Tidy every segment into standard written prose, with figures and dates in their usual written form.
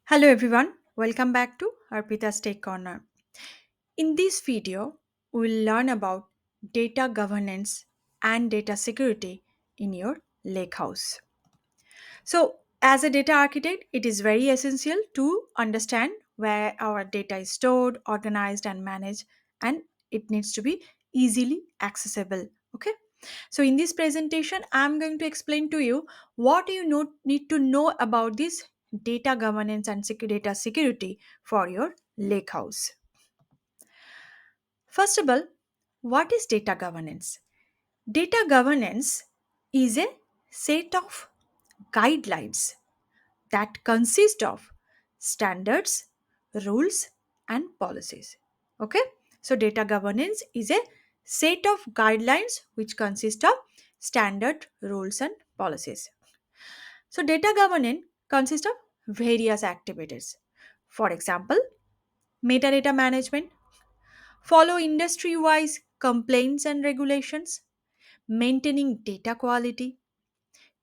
Hello everyone, welcome back to arpitastechcorner. In this video, we'll learn about data governance and data security in your lakehouse. So, as a data architect, it is very essential to understand where our data is stored, organized, and managed, and it needs to be easily accessible. Okay. So, in this presentation, I'm going to explain to you what need to know about this data governance and data security for your lakehouse. First of all, what is data governance? Data governance is a set of guidelines that consist of standards, rules, and policies. Okay, so data governance is a set of guidelines which consist of standard rules and policies. So data governance consists of various activities. For example, metadata management, follow industry wise complaints and regulations, maintaining data quality,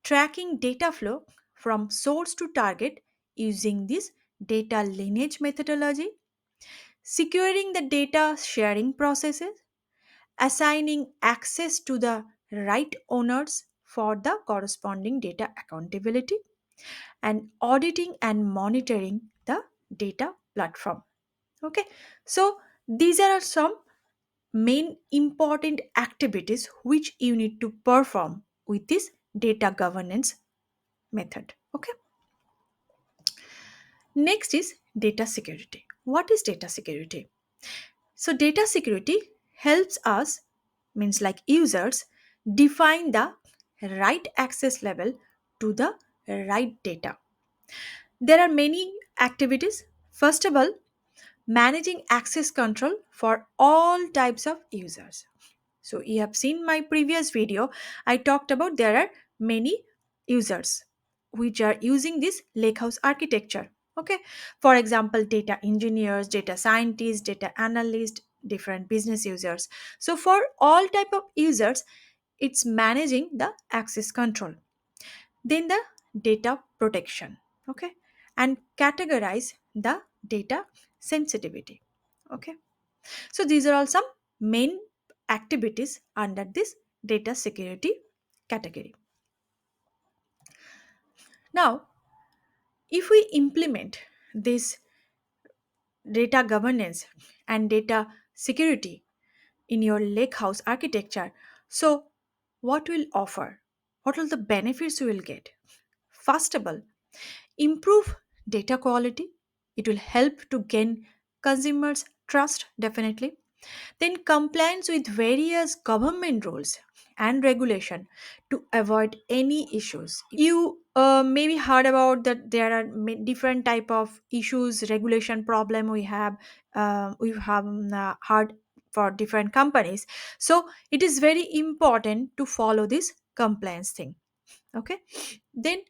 tracking data flow from source to target using this data lineage methodology, securing the data sharing processes, assigning access to the right owners for the corresponding data accountability, and auditing and monitoring the data platform. Okay, so these are some main important activities which you need to perform with this data governance method. Okay, next is data security. What is data security? So data security helps us, means like users, define the right access level to the right data. There are many activities. First of all, managing access control for all types of users. So you have seen my previous video. I talked about there are many users which are using this lakehouse architecture. Okay. For example, data engineers, data scientists, data analysts, different business users. So for all type of users, it's managing the access control. Then the data protection. Okay. And categorize the data sensitivity. Okay. So these are all some main activities under this data security category. Now, if we implement this data governance and data security in your lakehouse architecture, so what will offer? What are the benefits you will get? First of all, improve data quality. It will help to gain consumers' trust definitely. Then compliance with various government rules and regulation to avoid any issues. You maybe heard about that there are different type of issues, regulation problem we have heard for different companies. So it is very important to follow this compliance thing. Okay, then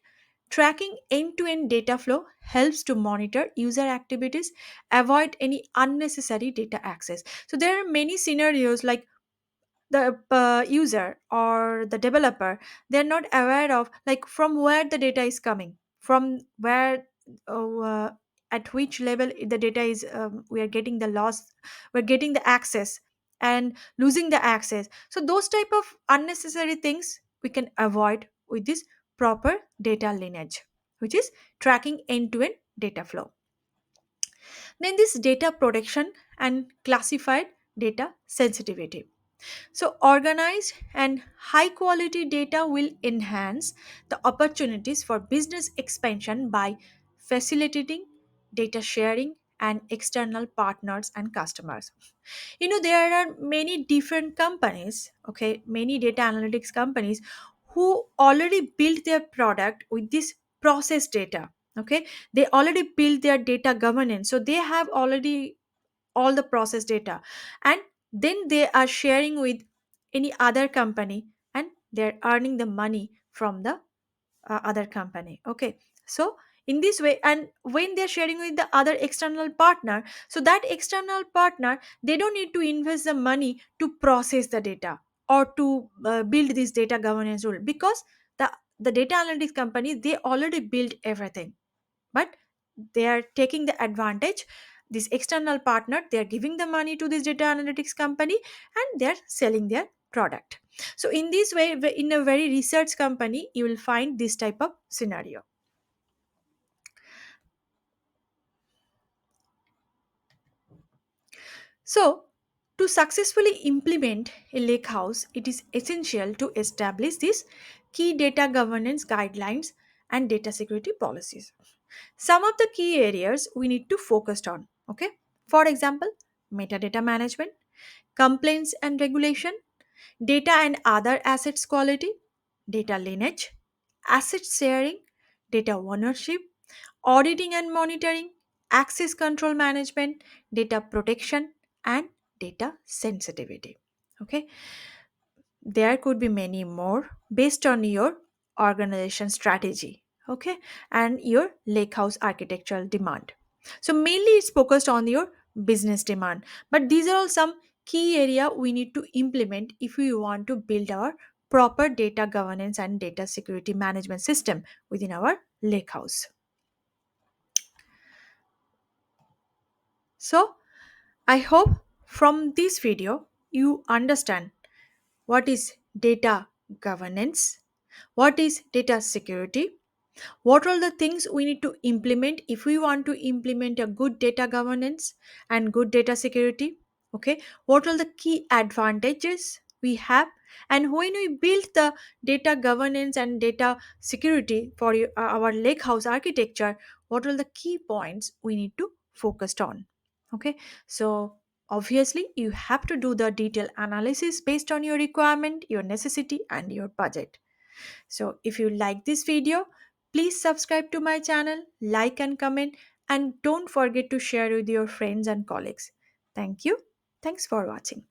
tracking end-to-end data flow helps to monitor user activities, avoid any unnecessary data access. So there are many scenarios like the user or the developer, they're not aware of like from where the data is coming, from where at which level the data is, we are getting the loss, we're getting the access and losing the access. So those type of unnecessary things we can avoid with this proper data lineage, which is tracking end-to-end data flow. Then this data protection and classified data sensitivity. So, organized and high quality data will enhance the opportunities for business expansion by facilitating data sharing and external partners and customers. You know, there are many different companies, okay, many data analytics companies who already built their product with this process data. Okay, they already built their data governance, so they have already all the process data, and then they are sharing with any other company and they're earning the money from the other company. Okay, so in this way, and when they're sharing with the other external partner, so that external partner, they don't need to invest the money to process the data or to build this data governance rule, because the data analytics company, they already built everything. But they are taking the advantage. This external partner, they are giving the money to this data analytics company and they are selling their product. So in this way, in a very research company, you will find this type of scenario. So, to successfully implement a lake house, it is essential to establish these key data governance guidelines and data security policies. Some of the key areas we need to focus on. Okay, for example, metadata management, complaints and regulation, data and other assets quality, data lineage, asset sharing, data ownership, auditing and monitoring, access control management, data protection, and data sensitivity. Okay, there could be many more based on your organization strategy, okay, and your lakehouse architectural demand. So mainly it's focused on your business demand, but these are all some key area we need to implement if we want to build our proper data governance and data security management system within our lakehouse. So I hope from this video you understand what is data governance, what is data security, what are the things we need to implement if we want to implement a good data governance and good data security. Okay, what are the key advantages we have, and when we build the data governance and data security for our lakehouse architecture, what are the key points we need to focus on. Okay, so obviously you have to do the detailed analysis based on your requirement, your necessity, and your budget. So if you like this video, please subscribe to my channel, like and comment, and don't forget to share with your friends and colleagues. Thank you. Thanks for watching.